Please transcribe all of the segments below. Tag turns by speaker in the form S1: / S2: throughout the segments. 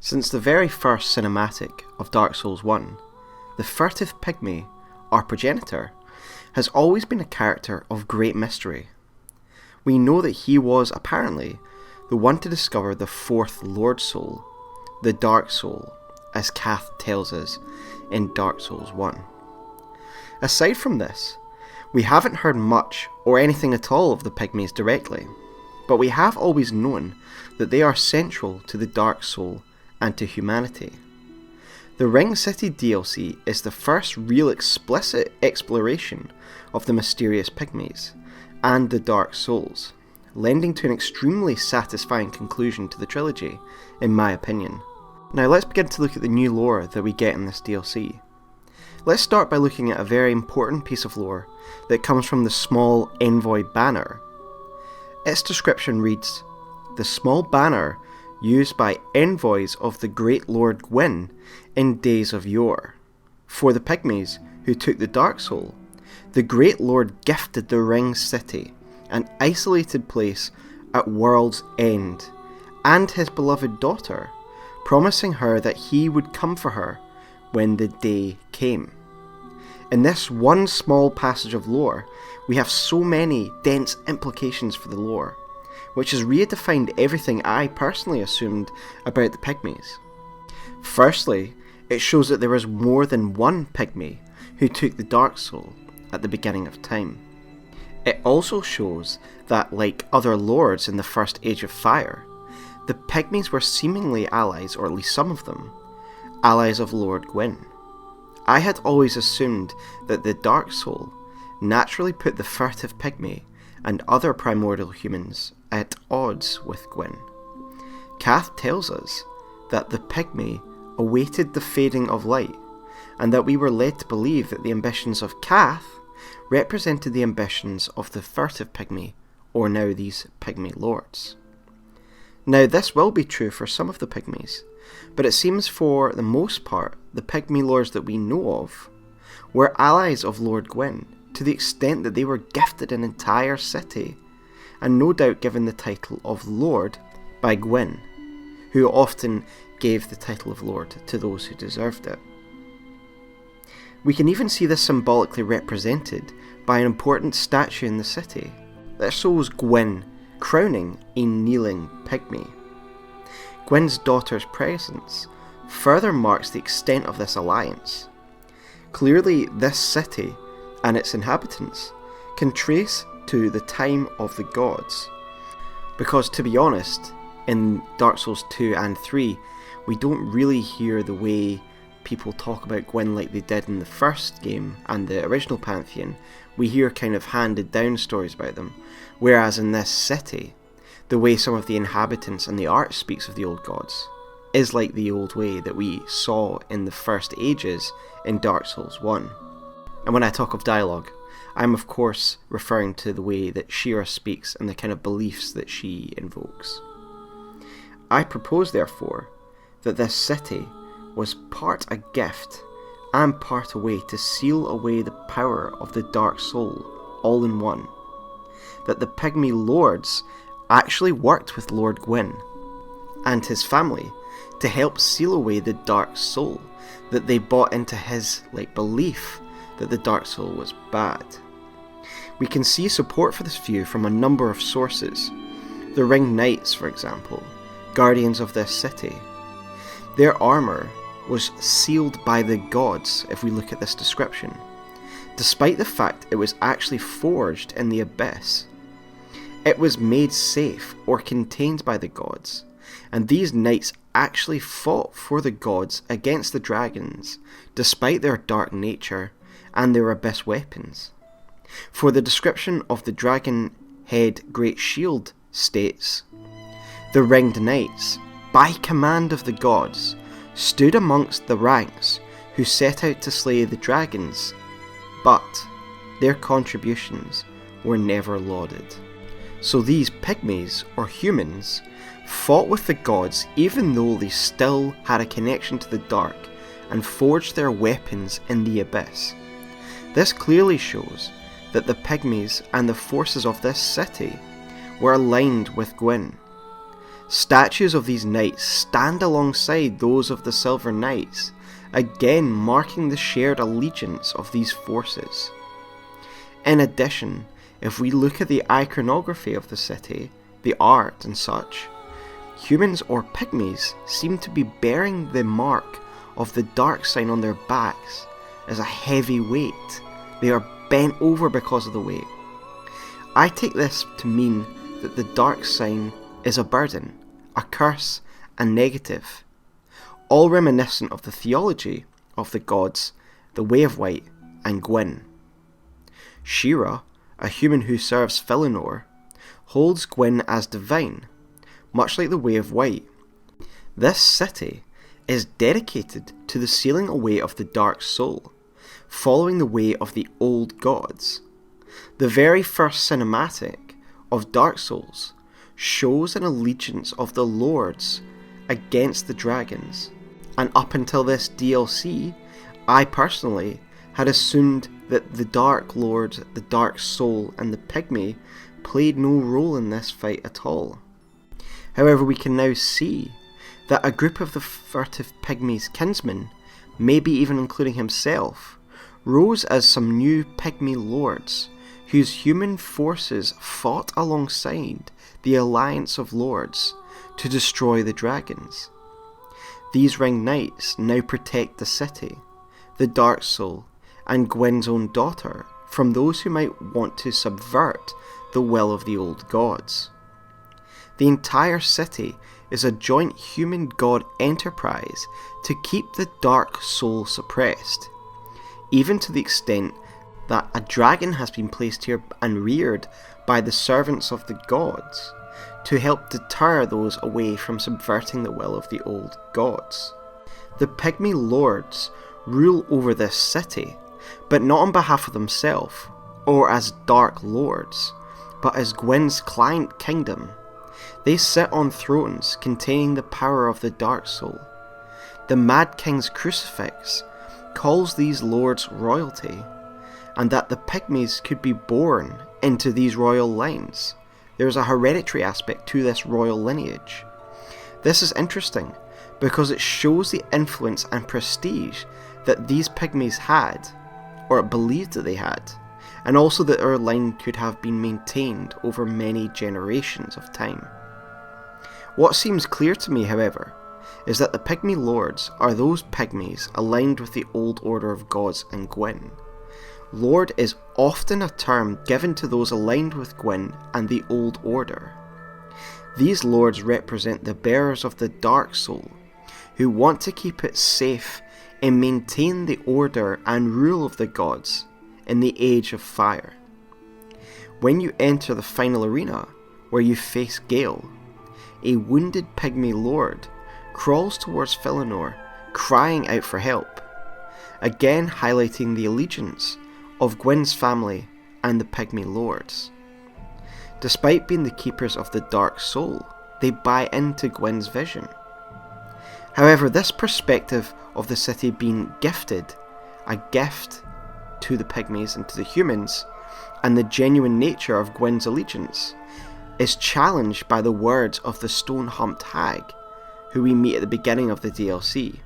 S1: Since the very first cinematic of Dark Souls 1, the furtive pygmy, our progenitor, has always been a character of great mystery. We know that he was, apparently, the one to discover the fourth Lord Soul, the Dark Soul, as Kath tells us in Dark Souls 1. Aside from this, we haven't heard much or anything at all of the Pygmies directly, but we have always known that they are central to the Dark Soul and to humanity. The Ring City DLC is the first real explicit exploration of the mysterious Pygmies and the Dark Souls, lending to an extremely satisfying conclusion to the trilogy, in my opinion. Now let's begin to look at the new lore that we get in this DLC. Let's start by looking at a very important piece of lore that comes from the small envoy banner. Its description reads, "The small banner used by envoys of the great Lord Gwyn in days of yore. For the Pygmies who took the Dark Soul, the great Lord gifted the Ring City, an isolated place at world's end, and his beloved daughter, promising her that he would come for her when the day came." In this one small passage of lore, we have so many dense implications for the lore, which has redefined everything I personally assumed about the Pygmies. Firstly, it shows that there was more than one Pygmy who took the Dark Soul at the beginning of time. It also shows that, like other lords in the first Age of Fire, the Pygmies were seemingly allies, or at least some of them, allies of Lord Gwyn. I had always assumed that the Dark Soul naturally put the furtive Pygmy and other primordial humans at odds with Gwyn. Kath tells us that the Pygmy awaited the fading of light, and that we were led to believe that the ambitions of Kath represented the ambitions of the furtive Pygmy, or now these Pygmy Lords. Now this will be true for some of the Pygmies, but it seems for the most part the Pygmy Lords that we know of were allies of Lord Gwyn, to the extent that they were gifted an entire city, and no doubt given the title of Lord by Gwyn, who often gave the title of Lord to those who deserved it. We can even see this symbolically represented by an important statue in the city that shows Gwyn crowning a kneeling Pygmy. Gwyn's daughter's presence further marks the extent of this alliance. Clearly, this city and its inhabitants can trace to the time of the gods, because to be honest, in Dark Souls 2 and 3, we don't really hear the way people talk about Gwyn like they did in the first game and the original Pantheon. We hear kind of handed down stories about them, whereas in this city, the way some of the inhabitants and the art speaks of the old gods is like the old way that we saw in the first ages in Dark Souls 1. And when I talk of dialogue, I'm of course referring to the way that Shira speaks and the kind of beliefs that she invokes. I propose therefore that this city was part a gift and part a way to seal away the power of the Dark Soul all in one. That the Pygmy Lords actually worked with Lord Gwyn and his family to help seal away the Dark Soul, that they bought into his belief that the Dark Soul was bad. We can see support for this view from a number of sources. The Ring Knights, for example, guardians of this city. Their armour was sealed by the gods, if we look at this description, despite the fact it was actually forged in the abyss. It was made safe or contained by the gods, and these knights actually fought for the gods against the dragons, despite their dark nature and their abyss weapons. For the description of the dragon head great shield states, "The ringed knights, by command of the gods, stood amongst the ranks who set out to slay the dragons, but their contributions were never lauded." So these Pygmies, or humans, fought with the gods even though they still had a connection to the dark and forged their weapons in the abyss. This clearly shows that the Pygmies and the forces of this city were aligned with Gwyn. Statues of these knights stand alongside those of the Silver Knights, again marking the shared allegiance of these forces. In addition, if we look at the iconography of the city, the art and such, humans or pygmies seem to be bearing the mark of the dark sign on their backs as a heavy weight. They are bent over because of the weight. I take this to mean that the dark sign is a burden, a curse, a negative, all reminiscent of the theology of the gods, the Way of White, and Gwyn. Shira, a human who serves Felinor, holds Gwyn as divine, much like the Way of White. This city is dedicated to the sealing away of the dark soul, following the way of the old gods. The very first cinematic of Dark Souls shows an allegiance of the lords against the dragons, and up until this DLC, I personally had assumed that the Dark Lord, the Dark Soul, and the Pygmy played no role in this fight at all. However, we can now see that a group of the furtive Pygmy's kinsmen, maybe even including himself, rose as some new Pygmy Lords, whose human forces fought alongside the alliance of lords to destroy the dragons. These ring knights now protect the city, the Dark Soul, and Gwyn's own daughter from those who might want to subvert the will of the old gods. The entire city is a joint human-god enterprise to keep the Dark Soul suppressed, even to the extent that a dragon has been placed here and reared by the servants of the gods to help deter those away from subverting the will of the old gods. The Pygmy Lords rule over this city, but not on behalf of themselves, or as Dark Lords, but as Gwyn's client kingdom. They sit on thrones containing the power of the Dark Soul. The Mad King's crucifix calls these lords royalty, and that the Pygmies could be born into these royal lines. There is a hereditary aspect to this royal lineage. This is interesting because it shows the influence and prestige that these Pygmies had, or believed that they had, and also that their line could have been maintained over many generations of time. What seems clear to me, however, is that the Pygmy Lords are those Pygmies aligned with the old order of gods and Gwyn. Lord is often a term given to those aligned with Gwyn and the Old Order. These lords represent the bearers of the Dark Soul, who want to keep it safe and maintain the order and rule of the gods in the Age of Fire. When you enter the final arena, where you face Gale, a wounded Pygmy Lord crawls towards Felinor, crying out for help, again highlighting the allegiance of Gwyn's family and the Pygmy Lords. Despite being the keepers of the Dark Soul, they buy into Gwyn's vision. However, this perspective of the city being gifted, a gift to the Pygmies and to the humans, and the genuine nature of Gwyn's allegiance, is challenged by the words of the stone-humped hag, who we meet at the beginning of the DLC.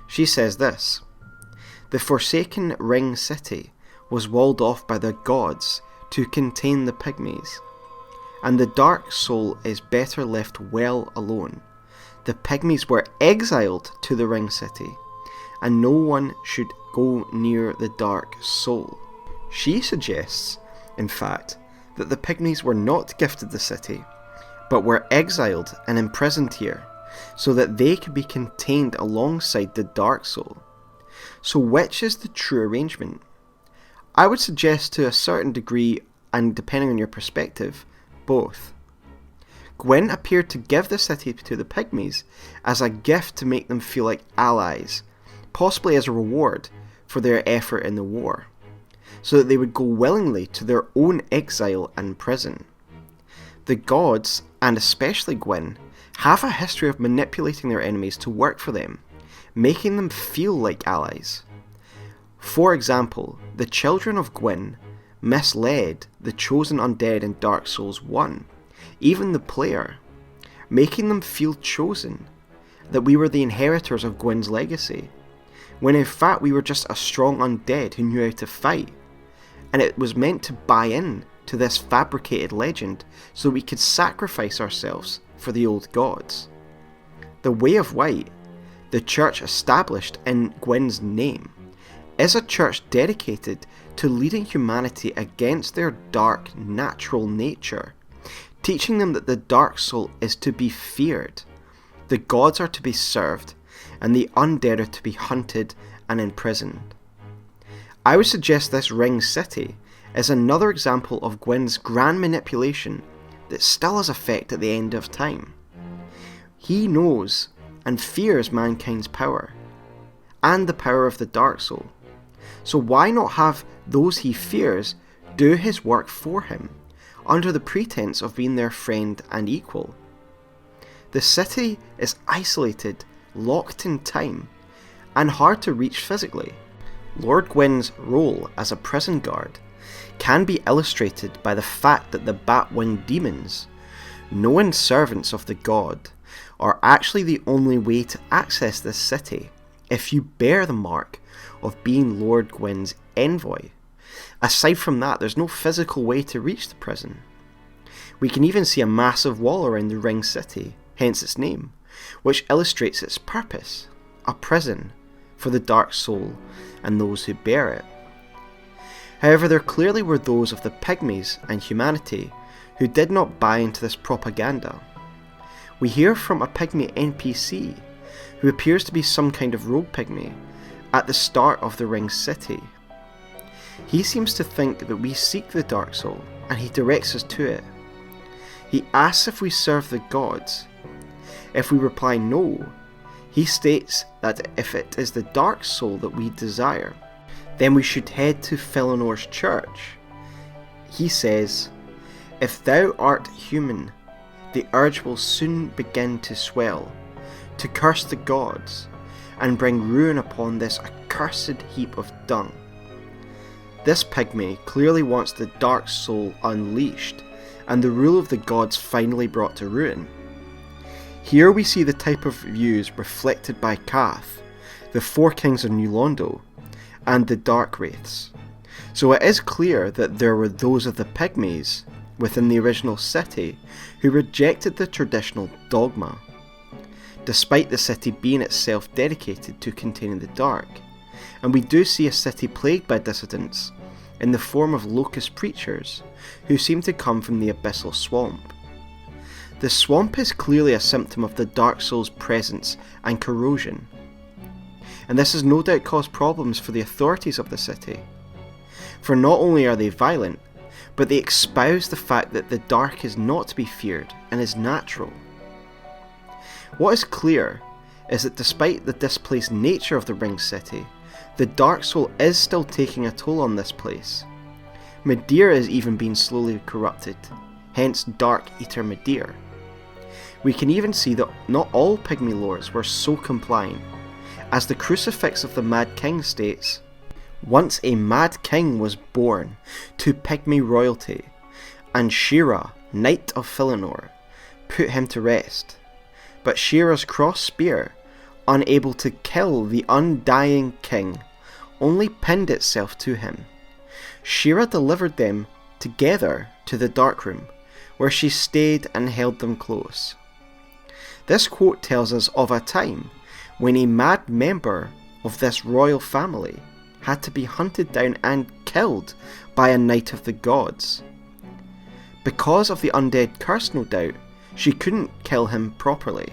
S1: She says this: "The Forsaken Ring City was walled off by the gods to contain the Pygmies, and the Dark Soul is better left well alone. The Pygmies were exiled to the Ring City, and no one should go near the Dark Soul." She suggests, in fact, that the Pygmies were not gifted the city, but were exiled and imprisoned here, so that they could be contained alongside the Dark Soul. So which is the true arrangement? I would suggest to a certain degree, and depending on your perspective, both. Gwyn appeared to give the city to the Pygmies as a gift to make them feel like allies, possibly as a reward for their effort in the war, so that they would go willingly to their own exile and prison. The gods, and especially Gwyn, have a history of manipulating their enemies to work for them, making them feel like allies. For example, the children of Gwyn misled the chosen undead in Dark Souls 1, even the player, making them feel chosen, that we were the inheritors of Gwyn's legacy, when in fact we were just a strong undead who knew how to fight, and it was meant to buy in to this fabricated legend so we could sacrifice ourselves for the old gods. The Way of White, the church established in Gwyn's name, is a church dedicated to leading humanity against their dark natural nature, teaching them that the dark soul is to be feared, the gods are to be served, and the undead are to be hunted and imprisoned. I would suggest this ring city is another example of Gwyn's grand manipulation that still has effect at the end of time. He knows and fears mankind's power, and the power of the dark soul, so why not have those he fears do his work for him, under the pretense of being their friend and equal? The city is isolated, locked in time, and hard to reach physically. Lord Gwyn's role as a prison guard can be illustrated by the fact that the bat-winged demons, known servants of the god, are actually the only way to access this city if you bear the mark of being Lord Gwyn's envoy. Aside from that, there's no physical way to reach the prison. We can even see a massive wall around the ring city, hence its name, which illustrates its purpose, a prison for the dark soul and those who bear it. However, there clearly were those of the Pygmies and humanity who did not buy into this propaganda. We hear from a Pygmy NPC, who appears to be some kind of rogue Pygmy, at the start of the ring city. He seems to think that we seek the dark soul, and he directs us to it. He asks if we serve the gods. If we reply no, he states that if it is the dark soul that we desire, then we should head to Felenor's church. He says, "If thou art human, the urge will soon begin to swell, to curse the gods, and bring ruin upon this accursed heap of dung." This Pygmy clearly wants the dark soul unleashed, and the rule of the gods finally brought to ruin. Here we see the type of views reflected by Cath, the four kings of New Londo, and the Dark Wraiths. So it is clear that there were those of the Pygmies within the original city who rejected the traditional dogma, despite the city being itself dedicated to containing the dark. And we do see a city plagued by dissidents in the form of locust preachers who seem to come from the abyssal swamp. The swamp is clearly a symptom of the dark soul's presence and corrosion, and this has no doubt caused problems for the authorities of the city. For not only are they violent, but they espouse the fact that the dark is not to be feared and is natural. What is clear is that despite the displaced nature of the ring city, the dark soul is still taking a toll on this place. Midir is even being slowly corrupted, hence Dark Eater Midir. We can even see that not all Pygmy Lords were so compliant, as the crucifix of the Mad King states, "Once a Mad King was born to Pygmy royalty, and Shira, Knight of Felenor, put him to rest. But Shira's cross spear, unable to kill the undying king, only pinned itself to him. Shira delivered them together to the darkroom, where she stayed and held them close." This quote tells us of a time when a mad member of this royal family had to be hunted down and killed by a knight of the gods. Because of the undead curse, no doubt, she couldn't kill him properly,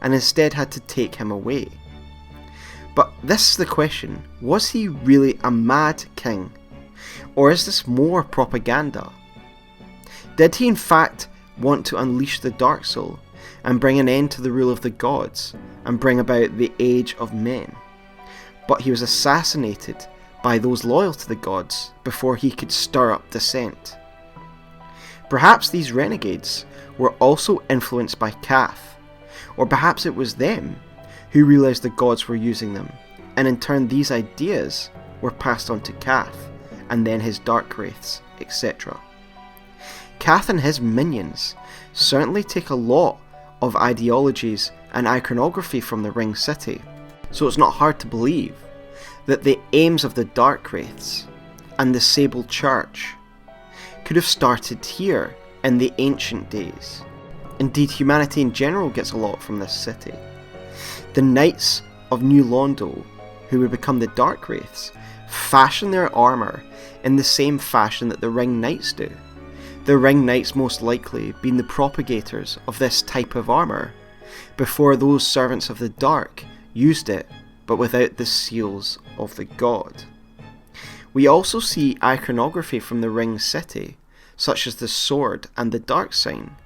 S1: and instead had to take him away. But this is the question: was he really a mad king? Or is this more propaganda? Did he in fact want to unleash the dark soul and bring an end to the rule of the gods and bring about the age of men? But he was assassinated by those loyal to the gods before he could stir up dissent. Perhaps these renegades were also influenced by Cath, or perhaps it was them who realised the gods were using them, and in turn these ideas were passed on to Cath, and then his dark wraiths, etc. Cath and his minions certainly take a lot of ideologies and iconography from the Ring City, so it's not hard to believe that the aims of the Dark Wraiths and the Sable Church could have started here in the ancient days. Indeed, humanity in general gets a lot from this city. The Knights of New Londo, who would become the Dark Wraiths, fashion their armour in the same fashion that the Ring Knights do. The Ring Knights most likely being the propagators of this type of armour, before those servants of the dark used it, but without the seals of the god. We also see iconography from the Ring City, such as the sword and the dark sign,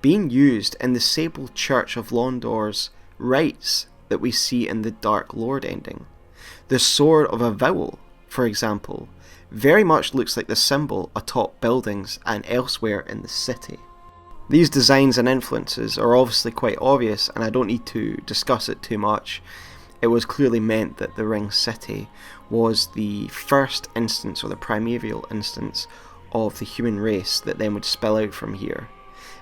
S1: being used in the Sable Church of Londor's rites that we see in the Dark Lord ending. The sword of a vowel, for example, very much looks like the symbol atop buildings and elsewhere in the city. These designs and influences are obviously quite obvious, and I don't need to discuss it too much. It was clearly meant that the Ring City was the first instance, or the primordial instance, of the human race that then would spill out from here,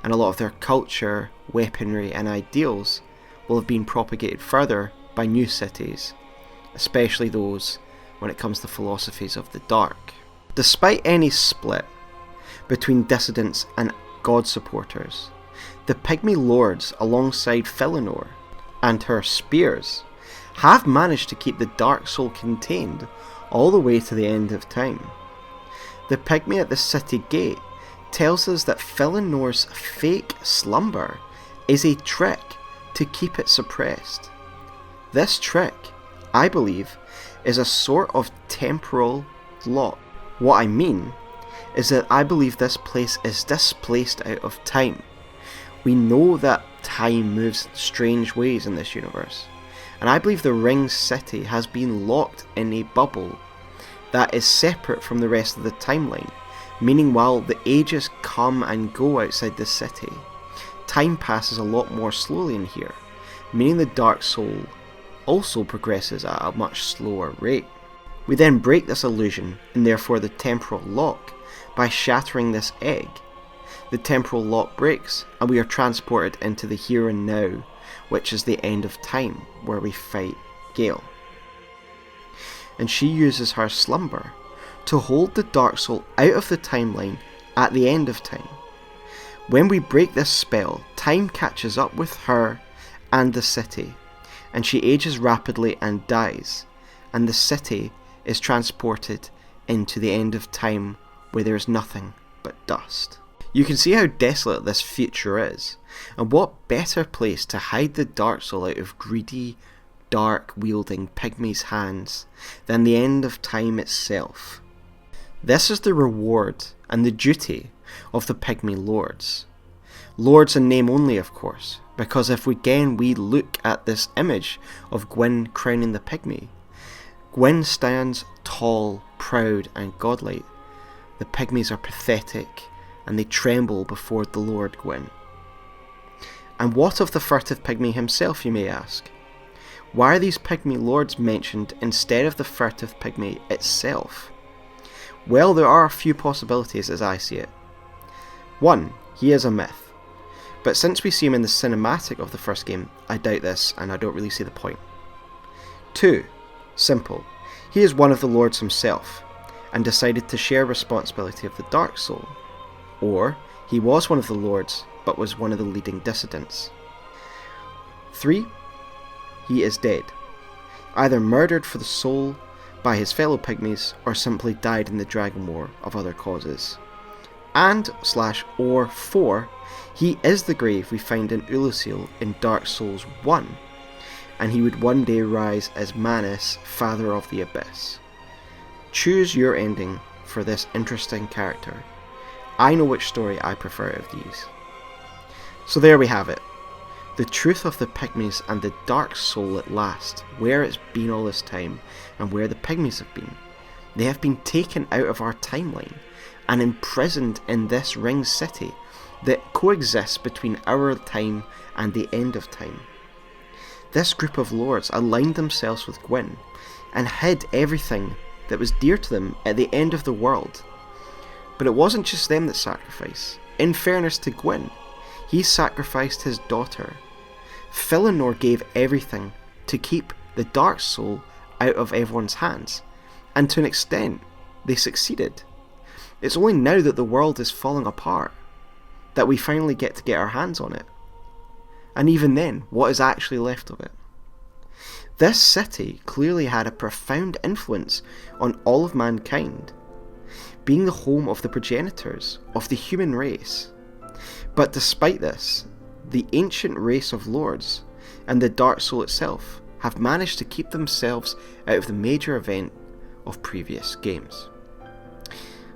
S1: and a lot of their culture, weaponry and ideals will have been propagated further by new cities, especially those when it comes to philosophies of the dark. Despite any split between dissidents and god supporters, the Pygmy Lords alongside Felinor and her spears have managed to keep the Dark Soul contained all the way to the end of time. The Pygmy at the city gate tells us that Felinor's fake slumber is a trick to keep it suppressed. This trick, I believe, is a sort of temporal lock. What I mean is that I believe this place is displaced out of time. We know that time moves strange ways in this universe, and I believe the Ring City has been locked in a bubble that is separate from the rest of the timeline, meaning while the ages come and go outside the city, time passes a lot more slowly in here, meaning the Dark Soul also progresses at a much slower rate. We then break this illusion, and therefore the Temporal Lock, by shattering this egg. The Temporal Lock breaks, and we are transported into the here and now, which is the end of time, where we fight Gale. And she uses her slumber to hold the Dark Soul out of the timeline at the end of time. When we break this spell, time catches up with her and the city, and she ages rapidly and dies, and the city is transported into the end of time where there is nothing but dust. You can see how desolate this future is, and what better place to hide the Dark Soul out of greedy, dark-wielding Pygmies' hands than the end of time itself. This is the reward and the duty of the Pygmy Lords. Lords in name only, of course, because if we look at this image of Gwyn crowning the Pygmy, Gwyn stands tall, proud and godlike. The Pygmies are pathetic, and they tremble before the Lord Gwyn. And what of the furtive Pygmy himself, you may ask? Why are these Pygmy Lords mentioned instead of the furtive Pygmy itself? Well, there are a few possibilities as I see it. 1. He is a myth. But since we see him in the cinematic of the first game, I doubt this and I don't really see the point. 2. Simple. He is one of the Lords himself, and decided to share responsibility of the Dark Soul. Or, he was one of the Lords, but was one of the leading dissidents. 3. He is dead. Either murdered for the soul by his fellow Pygmies, or simply died in the Dragon War of other causes. And/or 4. He is the grave we find in Ulusil in Dark Souls 1, and he would one day rise as Manus, Father of the Abyss. Choose your ending for this interesting character. I know which story I prefer of these. So there we have it. The truth of the Pygmies and the Dark Soul at last, where it's been all this time, and where the Pygmies have been. They have been taken out of our timeline, and imprisoned in this Ring City that coexists between our time and the end of time. This group of lords aligned themselves with Gwyn, and hid everything that was dear to them at the end of the world. But it wasn't just them that sacrificed. In fairness to Gwyn, He sacrificed his daughter. Felinor gave everything to keep the Dark Soul out of everyone's hands, and to an extent, they succeeded. It's only now that the world is falling apart that we finally get to get our hands on it. And even then, what is actually left of it? This city clearly had a profound influence on all of mankind, being the home of the progenitors of the human race. But despite this, the ancient race of lords and the Dark Soul itself have managed to keep themselves out of the major event of previous games.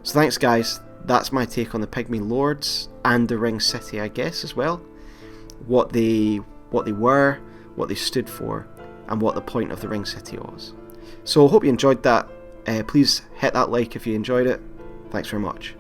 S1: So thanks guys, that's my take on the Pygmy Lords and the Ring City, I guess, as well. What they were, what they stood for, and what the point of the Ring City was. So I hope you enjoyed that. Please hit that like if you enjoyed it. Thanks very much.